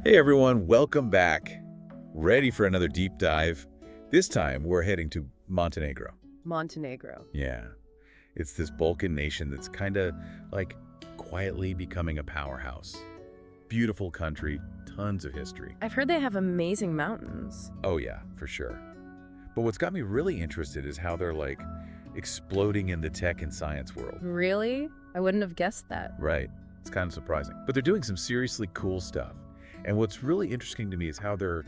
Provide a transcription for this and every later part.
Hey everyone, welcome back. Ready for another deep dive? This time we're heading to Montenegro. Montenegro. Yeah, it's this Balkan nation that's kind of like quietly becoming a powerhouse. Beautiful country, tons of history. I've heard they have amazing mountains. Oh yeah, for sure. But what's got me really interested is how they're like exploding in the tech and science world. Really? I wouldn't have guessed that. Right, it's kind of surprising. But they're doing some seriously cool stuff. And what's really interesting to me is how they're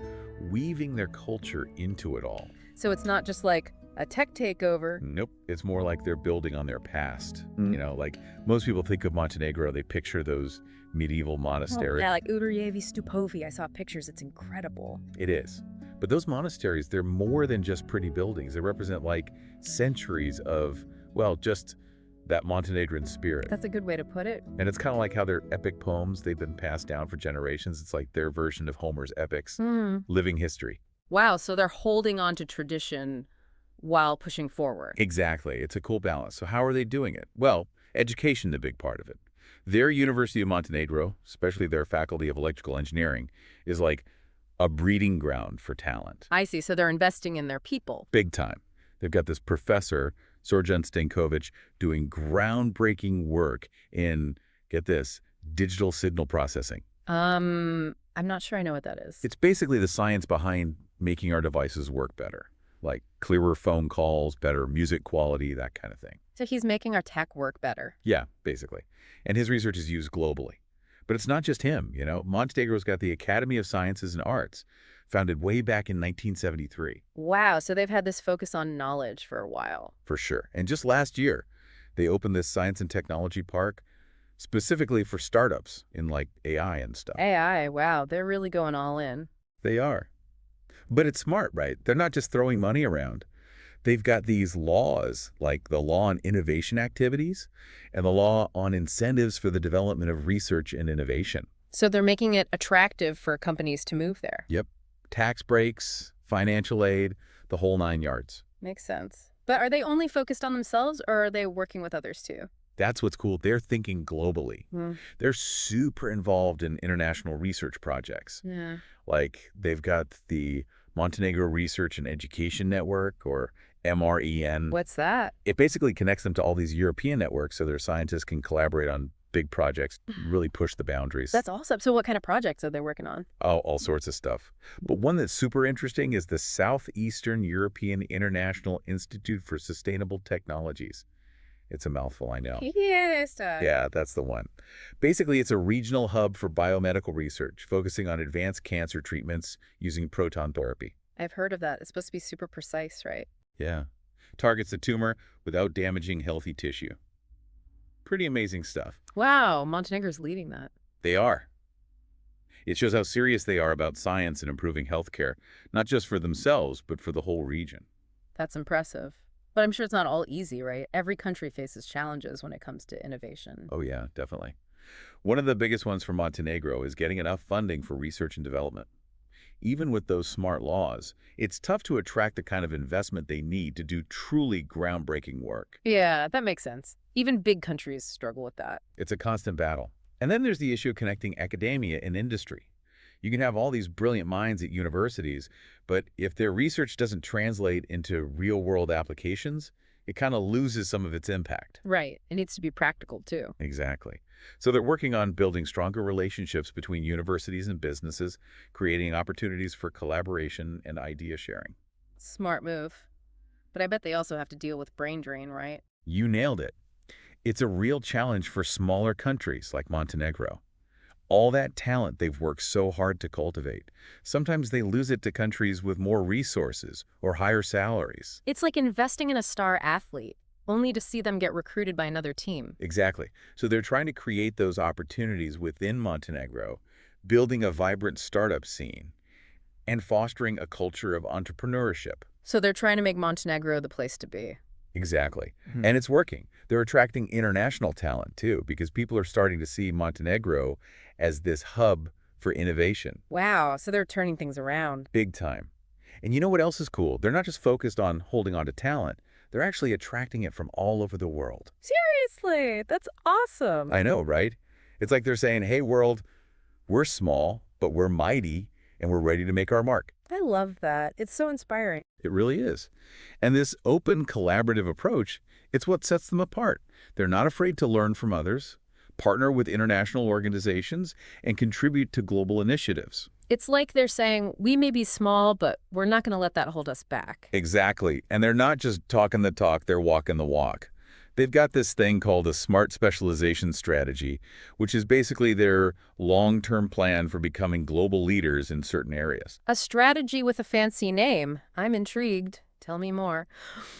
weaving their culture into it all. So it's not just like a tech takeover. Nope. It's more like they're building on their past. Like most people think of Montenegro, they picture those medieval monasteries. Yeah, like Udrjevi Stupovi. I saw pictures. It's incredible. It is. But those monasteries, they're more than just pretty buildings. They represent like centuries of, well, just that Montenegrin spirit. That's a good way to put it. And it's kind of like how their epic poems, they've been passed down for generations. It's like their version of Homer's epics, living history. Wow, so they're holding on to tradition while pushing forward. Exactly. It's a cool balance. So how are they doing it? Well, education, the big part of it. Their University of Montenegro, especially their Faculty of Electrical Engineering, is like a breeding ground for talent. I see. So they're investing in their people. Big time. They've got this professor, Srđan Stanković, doing groundbreaking work in, get this, digital signal processing. I'm not sure I know what that is. It's basically the science behind making our devices work better, like clearer phone calls, better music quality, that kind of thing. So he's making our tech work better. Yeah, basically. And his research is used globally. But it's not just him, Montenegro's got the Academy of Sciences and Arts, founded way back in 1973. Wow, so they've had this focus on knowledge for a while. For sure. And just last year, they opened this science and technology park specifically for startups in like AI and stuff. AI, wow, they're really going all in. They are. But it's smart, right? They're not just throwing money around. They've got these laws, like the law on innovation activities and the law on incentives for the development of research and innovation. So they're making it attractive for companies to move there. Yep. Tax breaks, financial aid, the whole 9 yards. Makes sense. But are they only focused on themselves, or are they working with others too? That's what's cool. They're thinking globally. They're super involved in international research projects. Yeah. Like they've got the Montenegro Research and Education Network, or MREN. What's that? It basically connects them to all these European networks so their scientists can collaborate on big projects, really push the boundaries. That's awesome. So what kind of projects are they working on? Oh, all sorts of stuff. But one that's super interesting is the Southeastern European International Institute for Sustainable Technologies. It's a mouthful, I know. Yes. Yeah, that's the one. Basically, it's a regional hub for biomedical research, focusing on advanced cancer treatments using proton therapy. I've heard of that. It's supposed to be super precise, right? Yeah. Targets the tumor without damaging healthy tissue. Pretty amazing stuff. Wow, Montenegro's leading that. They are. It shows how serious they are about science and improving healthcare, not just for themselves, but for the whole region. That's impressive. But I'm sure it's not all easy, right? Every country faces challenges when it comes to innovation. Oh yeah, definitely. One of the biggest ones for Montenegro is getting enough funding for research and development. Even with those smart laws, it's tough to attract the kind of investment they need to do truly groundbreaking work. Yeah, that makes sense. Even big countries struggle with that. It's a constant battle. And then there's the issue of connecting academia and industry. You can have all these brilliant minds at universities, but if their research doesn't translate into real-world applications, it kind of loses some of its impact. Right. It needs to be practical, too. Exactly. So they're working on building stronger relationships between universities and businesses, creating opportunities for collaboration and idea sharing. Smart move. But I bet they also have to deal with brain drain, right? You nailed it. It's a real challenge for smaller countries like Montenegro. All that talent they've worked so hard to cultivate. Sometimes they lose it to countries with more resources or higher salaries. It's like investing in a star athlete, only to see them get recruited by another team. Exactly. So they're trying to create those opportunities within Montenegro, building a vibrant startup scene, and fostering a culture of entrepreneurship. So they're trying to make Montenegro the place to be. Exactly. And it's working. They're attracting international talent, too, because people are starting to see Montenegro as this hub for innovation. Wow, so they're turning things around. Big time. And you know what else is cool? They're not just focused on holding on to talent. They're actually attracting it from all over the world. Seriously, that's awesome. I know, right? It's like they're saying, hey, world, we're small, but we're mighty and we're ready to make our mark. I love that. It's so inspiring. It really is. And this open, collaborative approach, it's what sets them apart. They're not afraid to learn from others, partner with international organizations, and contribute to global initiatives. It's like they're saying, we may be small, but we're not going to let that hold us back. Exactly. And they're not just talking the talk, they're walking the walk. They've got this thing called a smart specialization strategy, which is basically their long-term plan for becoming global leaders in certain areas. A strategy with a fancy name. I'm intrigued. Tell me more.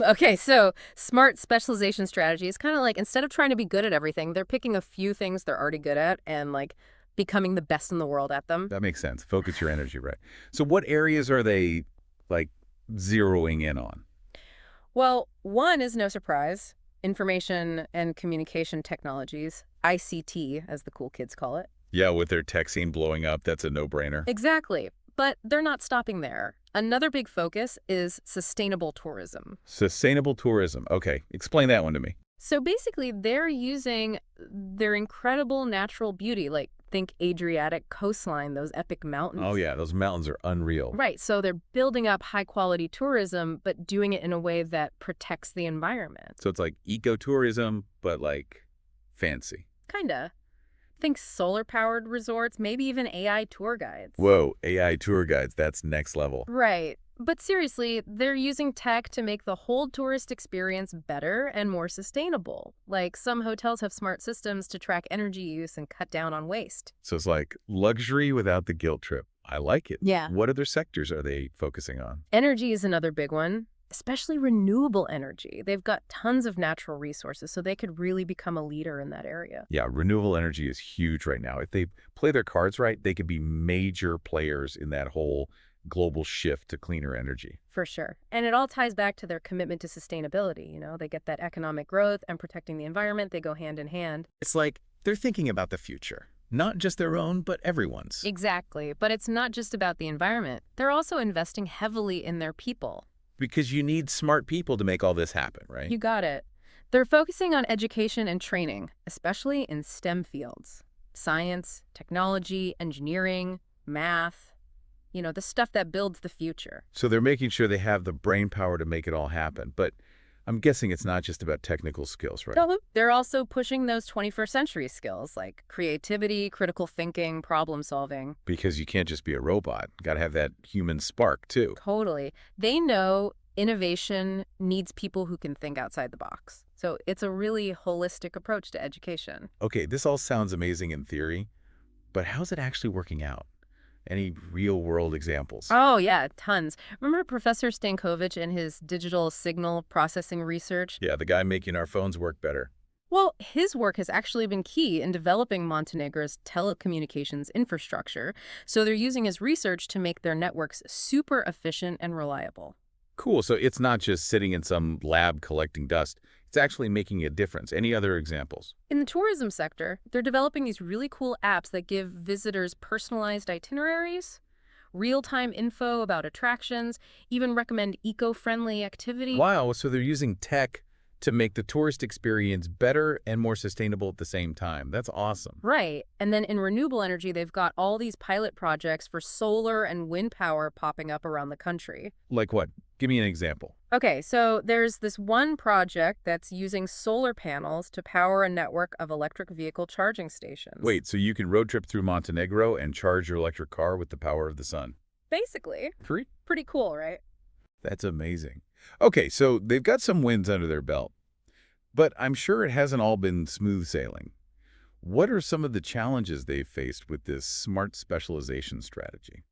Okay, so smart specialization strategy is kind of like instead of trying to be good at everything, they're picking a few things they're already good at and like becoming the best in the world at them. That makes sense. Focus your energy, right? So what areas are they, like, zeroing in on? Well, one is no surprise, information and communication technologies, ICT, as the cool kids call it. Yeah, with their tech scene blowing up, that's a no-brainer. Exactly. But they're not stopping there. Another big focus is sustainable tourism. Sustainable tourism. Okay, explain that one to me. So basically, they're using their incredible natural beauty, like think Adriatic coastline, those epic mountains. Oh yeah, those mountains are unreal. Right, so they're building up high-quality tourism, but doing it in a way that protects the environment. So it's like ecotourism, but like fancy. Kinda. Think solar-powered resorts, maybe even AI tour guides. Whoa, AI tour guides, that's next level. Right. But seriously, they're using tech to make the whole tourist experience better and more sustainable. Like some hotels have smart systems to track energy use and cut down on waste. So it's like luxury without the guilt trip. I like it. Yeah. What other sectors are they focusing on? Energy is another big one, especially renewable energy. They've got tons of natural resources, so they could really become a leader in that area. Yeah, renewable energy is huge right now. If they play their cards right, they could be major players in that whole global shift to cleaner energy. For sure. And it all ties back to their commitment to sustainability. They get that economic growth and protecting the environment. They go hand in hand. It's like they're thinking about the future. Not just their own, but everyone's. Exactly. But it's not just about the environment. They're also investing heavily in their people. Because you need smart people to make all this happen, right? You got it. They're focusing on education and training, especially in STEM fields. Science, technology, engineering, math. The stuff that builds the future. So they're making sure they have the brain power to make it all happen. But I'm guessing it's not just about technical skills, right? No, they're also pushing those 21st century skills like creativity, critical thinking, problem solving. Because you can't just be a robot. Got to have that human spark, too. Totally. They know innovation needs people who can think outside the box. So it's a really holistic approach to education. Okay, this all sounds amazing in theory, but how's it actually working out? Any real-world examples? Oh, yeah, tons. Remember Professor Stanković and his digital signal processing research? Yeah, the guy making our phones work better. Well, his work has actually been key in developing Montenegro's telecommunications infrastructure, so they're using his research to make their networks super efficient and reliable. Cool, so it's not just sitting in some lab collecting dust. It's actually making a difference. Any other examples? In the tourism sector, they're developing these really cool apps that give visitors personalized itineraries, real-time info about attractions, even recommend eco-friendly activities. Wow, so they're using tech to make the tourist experience better and more sustainable at the same time. That's awesome. Right. And then in renewable energy, they've got all these pilot projects for solar and wind power popping up around the country. Like what? Give me an example. Okay, so there's this one project that's using solar panels to power a network of electric vehicle charging stations. Wait, so you can road trip through Montenegro and charge your electric car with the power of the sun? Basically. Free? Pretty cool, right? That's amazing. Okay, so they've got some wins under their belt, but I'm sure it hasn't all been smooth sailing. What are some of the challenges they've faced with this smart specialization strategy?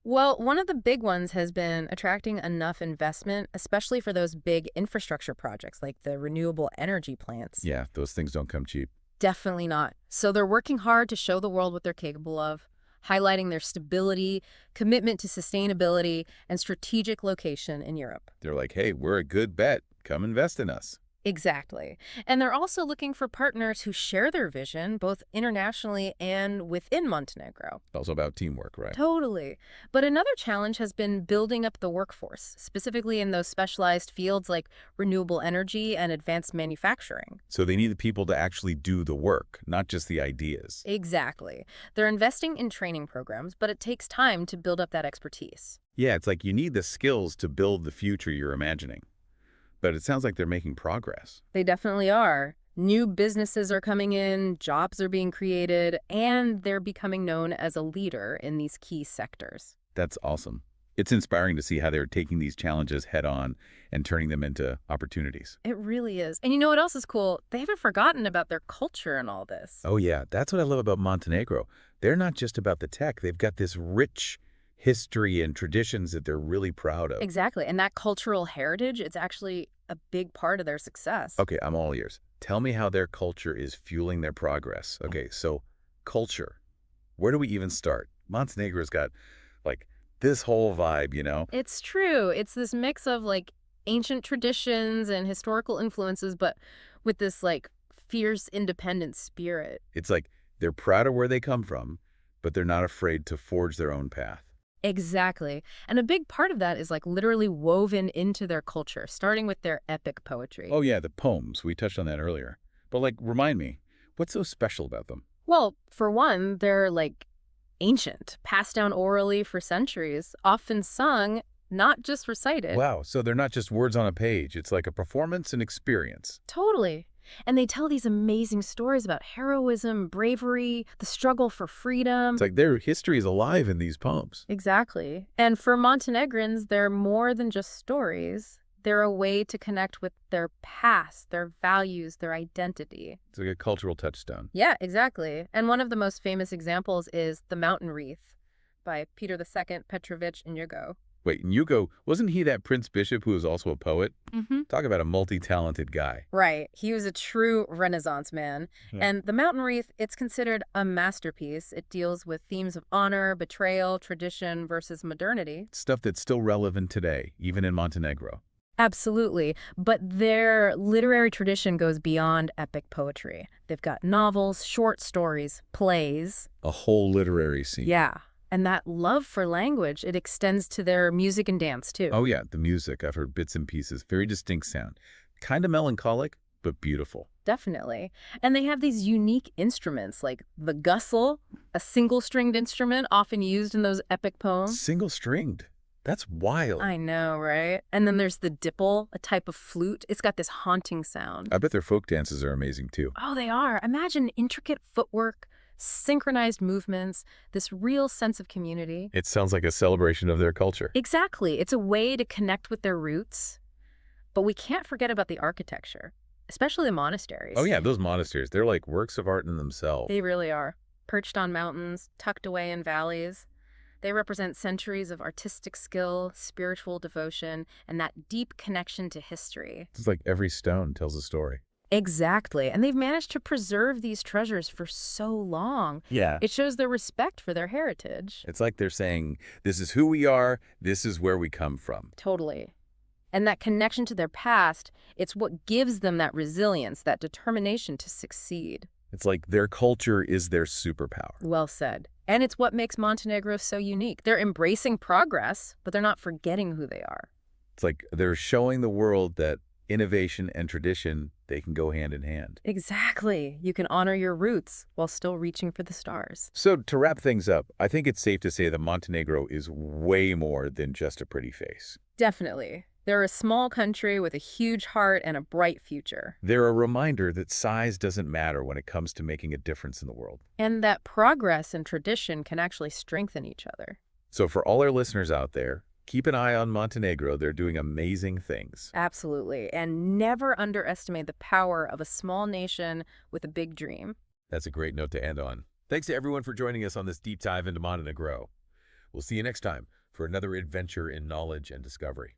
Well, one of the big ones has been attracting enough investment, especially for those big infrastructure projects like the renewable energy plants. Yeah, those things don't come cheap. Definitely not. So they're working hard to show the world what they're capable of, highlighting their stability, commitment to sustainability, and strategic location in Europe. They're like, hey, we're a good bet. Come invest in us. Exactly. And they're also looking for partners who share their vision, both internationally and within Montenegro. Also about teamwork, right? Totally. But another challenge has been building up the workforce, specifically in those specialized fields like renewable energy and advanced manufacturing. So they need the people to actually do the work, not just the ideas. Exactly. They're investing in training programs, but it takes time to build up that expertise. Yeah, it's like you need the skills to build the future you're imagining. But it sounds like they're making progress. They definitely are. New businesses are coming in, jobs are being created, and they're becoming known as a leader in these key sectors. That's awesome. It's inspiring to see how they're taking these challenges head on and turning them into opportunities. It really is. And you know what else is cool? They haven't forgotten about their culture in all this. Oh yeah, that's what I love about Montenegro. They're not just about the tech. They've got this rich history and traditions that they're really proud of. Exactly. And that cultural heritage, it's actually a big part of their success. Okay, I'm all ears. Tell me how their culture is fueling their progress. Okay, so culture. Where do we even start? Montenegro's got like this whole vibe, you know? It's true. It's this mix of like ancient traditions and historical influences, but with this like fierce independent spirit. It's like they're proud of where they come from, but they're not afraid to forge their own path. Exactly. And a big part of that is like literally woven into their culture, starting with their epic poetry. Oh yeah, the poems. We touched on that earlier. But like, remind me, what's so special about them? Well, for one, they're like ancient, passed down orally for centuries, often sung, not just recited. Wow, so they're not just words on a page. It's like a performance and experience. Totally. And they tell these amazing stories about heroism, bravery, the struggle for freedom. It's like their history is alive in these poems. Exactly. And for Montenegrins, they're more than just stories. They're a way to connect with their past, their values, their identity. It's like a cultural touchstone. Yeah, exactly. And one of the most famous examples is The Mountain Wreath by Peter II, Petrović, and Njegoš. Wait, Njegoš, wasn't he that Prince Bishop who was also a poet? Mm-hmm. Talk about a multi-talented guy. Right. He was a true Renaissance man. Yeah. And The Mountain Wreath, it's considered a masterpiece. It deals with themes of honor, betrayal, tradition versus modernity. Stuff that's still relevant today, even in Montenegro. Absolutely. But their literary tradition goes beyond epic poetry. They've got novels, short stories, plays. A whole literary scene. Yeah. And that love for language, it extends to their music and dance, too. Oh yeah, the music. I've heard bits and pieces. Very distinct sound. Kind of melancholic, but beautiful. Definitely. And they have these unique instruments like the gussel, a single-stringed instrument often used in those epic poems. Single-stringed. That's wild. I know, right? And then there's the dipple, a type of flute. It's got this haunting sound. I bet their folk dances are amazing too. Oh, they are. Imagine intricate footwork, synchronized movements, this real sense of community. It sounds like a celebration of their culture. Exactly. It's a way to connect with their roots. But we can't forget about the architecture, especially the monasteries. Oh yeah, those monasteries, they're like works of art in themselves. They really are. Perched on mountains, tucked away in valleys. They represent centuries of artistic skill, spiritual devotion, and that deep connection to history. It's like every stone tells a story. Exactly. And they've managed to preserve these treasures for so long. Yeah. It shows their respect for their heritage. It's like they're saying, this is who we are, this is where we come from. Totally. And that connection to their past, it's what gives them that resilience, that determination to succeed. It's like their culture is their superpower. Well said. And it's what makes Montenegro so unique. They're embracing progress, but they're not forgetting who they are. It's like they're showing the world that innovation and tradition, they can go hand in hand. Exactly. You can honor your roots while still reaching for the stars. So to wrap things up, I think it's safe to say that Montenegro is way more than just a pretty face. Definitely. They're a small country with a huge heart and a bright future. They're a reminder that size doesn't matter when it comes to making a difference in the world. And that progress and tradition can actually strengthen each other. So for all our listeners out there, keep an eye on Montenegro. They're doing amazing things. Absolutely. And never underestimate the power of a small nation with a big dream. That's a great note to end on. Thanks to everyone for joining us on this deep dive into Montenegro. We'll see you next time for another adventure in knowledge and discovery.